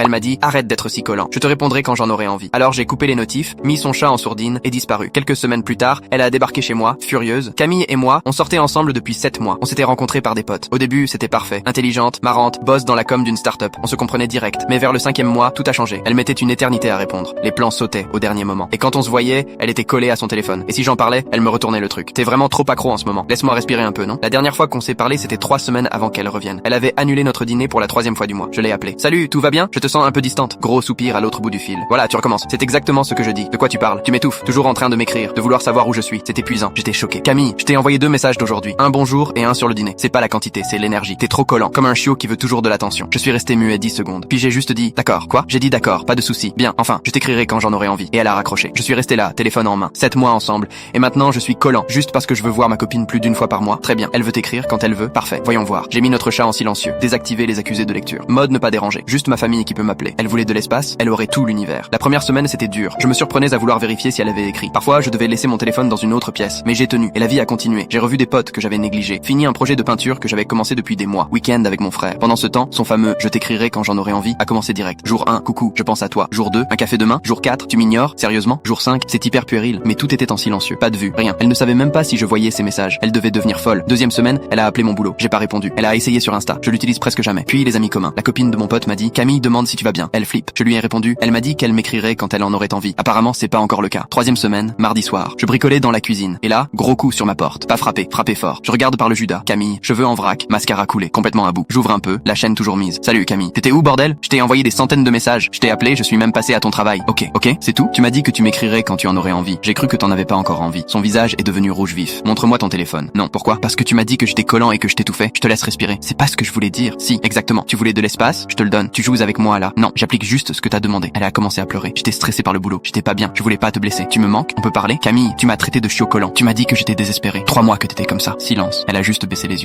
Elle m'a dit, arrête d'être si collant. Je te répondrai quand j'en aurai envie. Alors j'ai coupé les notifs, mis son chat en sourdine et disparu. Quelques semaines plus tard, elle a débarqué chez moi, furieuse. Camille et moi, on sortait ensemble depuis 7 mois. On s'était rencontrés par des potes. Au début, c'était parfait. Intelligente, marrante, bosse dans la com d'une start-up. On se comprenait direct. Mais vers le 5e mois, tout a changé. Elle mettait une éternité à répondre. Les plans sautaient au dernier moment. Et quand on se voyait, elle était collée à son téléphone. Et si j'en parlais, elle me retournait le truc. T'es vraiment trop accro en ce moment. Laisse-moi respirer un peu, non? La dernière fois qu'on s'est parlé, c'était 3 semaines avant qu'elle revienne. Elle avait annulé notre dîner pour la 3e fois du mois. Je l'ai appelée. Salut, tout va bien? Je te sens un peu distante. Gros soupir à l'autre bout du fil. Voilà, tu recommences. C'est exactement ce que je dis. De quoi tu parles? Tu m'étouffes. Toujours en train de m'écrire, de vouloir savoir où je suis. C'est épuisant. J'étais choqué. Camille, je t'ai envoyé 2 messages d'aujourd'hui. Un bonjour et un sur le dîner. C'est pas la quantité, c'est l'énergie. T'es trop collant, comme un chiot qui veut toujours de l'attention. Je suis resté muet 10 secondes. Puis j'ai juste dit, d'accord. Quoi? J'ai dit d'accord, pas de souci. Bien, enfin, je t'écrirai quand j'en aurai envie. Et elle a raccroché. Je suis resté là, téléphone en main. 7 mois ensemble. Et maintenant, je suis collant, juste parce que je veux voir ma copine plus d'une fois par mois. Très bien. Elle veut t'écrire quand elle veut. Parfait. Voyons voir. J'ai mis notre chat en silencieux. Désactiver les accusés de lecture. Mode ne pas déranger. Juste ma famille qui peut m'appeler. Elle voulait de l'espace. Elle aurait tout l'univers. La première semaine, c'était dur. Je me surprenais à vouloir vérifier si elle avait écrit. Parfois, je devais laisser mon téléphone dans une autre pièce. Mais j'ai tenu. Et la vie a continué. J'ai revu des potes que j'avais négligés. Fini un projet de peinture que j'avais commencé depuis des mois. Week-end avec mon frère. Pendant ce temps, son fameux « je t'écrirai quand j'en aurai envie » a commencé direct. Jour 1, coucou, je pense à toi. Jour 2, un café demain. Jour 4, tu m'ignores? Sérieusement? Jour 5, c'est hyper puéril. Mais tout était en silencieux. Pas de vue, rien. Elle ne savait même pas si je voyais ses messages. Elle devait devenir folle. 2e semaine, elle a appelé mon boulot. J'ai pas répondu. Elle a essayé sur Insta. Je l'utilise presque jamais. Puis les amis communs. La copine de mon pote m'a dit « Camille demande si tu vas bien ». Elle flippe. Je lui ai répondu. Elle m'a dit qu'elle m'écrirait quand elle en aurait envie. Apparemment, c'est pas encore le cas. 3e semaine, mardi soir. Je bricolais dans la cuisine. Et là, gros coup sur ma porte. Pas frappé, frappé fort. Je regarde par le Judas. Camille, cheveux en vrac, mascara coulé, complètement à bout. J'ouvre un peu, la chaîne toujours mise. Salut Camille. T'étais où bordel? Je t'ai envoyé des centaines de messages. Je t'ai appelé, je suis même passé à ton travail. Ok, c'est tout? Tu m'as dit que tu m'écrirais quand tu en aurais envie. J'ai cru que t'en avais pas encore envie. Son visage est devenu rouge vif. Montre-moi ton téléphone. Non, pourquoi? Parce que tu m'as dit que j'étais collant et que je t'étouffais. Je te laisse respirer. C'est pas ce que je voulais dire. Si, exactement. Tu voulais de l'espace? Je te le donne. Tu joues avec moi là. Non, j'applique juste ce que t'as demandé. Elle a commencé à pleurer. J'étais stressé par le boulot. J'étais pas bien. Je voulais pas te blesser. Tu me manques? On peut parler? Camille, tu m'as traité de chiot collant. Tu m'as dit que j'étais désespéré. 3 mois que t'étais comme ça. Silence. Elle a juste baissé les yeux.